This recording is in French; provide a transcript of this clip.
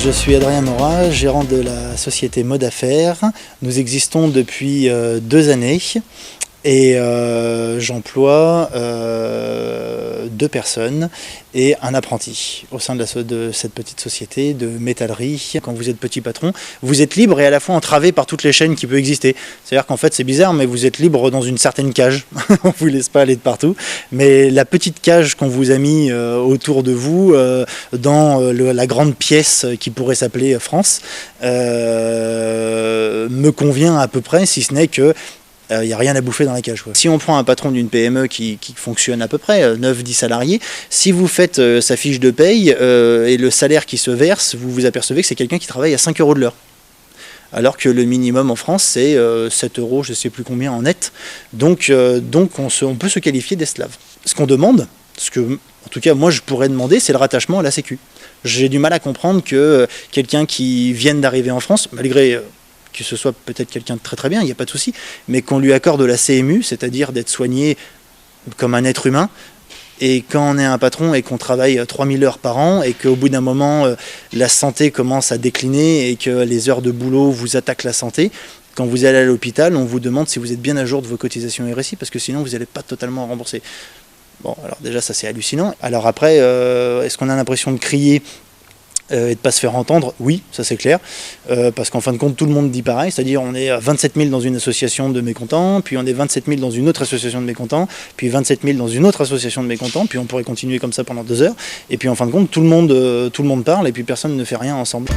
Je suis Adrien Morat, gérant de la société Mode Affaires. Nous existons depuis 2 années et j'emploie 2 personnes et un apprenti au sein de cette petite société de métallerie. Quand vous êtes petit patron, vous êtes libre et à la fois entravé par toutes les chaînes qui peuvent exister. C'est-à-dire qu'en fait c'est bizarre, mais vous êtes libre dans une certaine cage. On ne vous laisse pas aller de partout. Mais la petite cage qu'on vous a mis autour de vous, dans la grande pièce qui pourrait s'appeler France, me convient à peu près, si ce n'est que il n'y a rien à bouffer dans la cage, quoi. Si on prend un patron d'une PME qui fonctionne à peu près, 9-10 salariés, si vous faites sa fiche de paye et le salaire qui se verse, vous vous apercevez que c'est quelqu'un qui travaille à 5 € de l'heure. Alors que le minimum en France, c'est 7 €, je ne sais plus combien en net. Donc on peut se qualifier d'esclave. Ce qu'on demande, en tout cas moi je pourrais demander, c'est le rattachement à la Sécu. J'ai du mal à comprendre que quelqu'un qui vienne d'arriver en France, malgré que ce soit peut-être quelqu'un de très bien, il n'y a pas de souci, mais qu'on lui accorde la CMU, c'est-à-dire d'être soigné comme un être humain, et quand on est un patron et qu'on travaille 3000 heures par an, et qu'au bout d'un moment, la santé commence à décliner, et que les heures de boulot vous attaquent la santé, quand vous allez à l'hôpital, on vous demande si vous êtes bien à jour de vos cotisations RSI, parce que sinon vous n'allez pas totalement rembourser. Bon, alors déjà ça c'est hallucinant. Alors après, est-ce qu'on a l'impression de crier et de ne pas se faire entendre? Oui, ça c'est clair, parce qu'en fin de compte tout le monde dit pareil, c'est-à-dire on est 27 000 dans une association de mécontents, puis on est 27 000 dans une autre association de mécontents, puis 27 000 dans une autre association de mécontents, puis on pourrait continuer comme ça pendant 2 heures, et puis en fin de compte tout le monde parle et puis personne ne fait rien ensemble.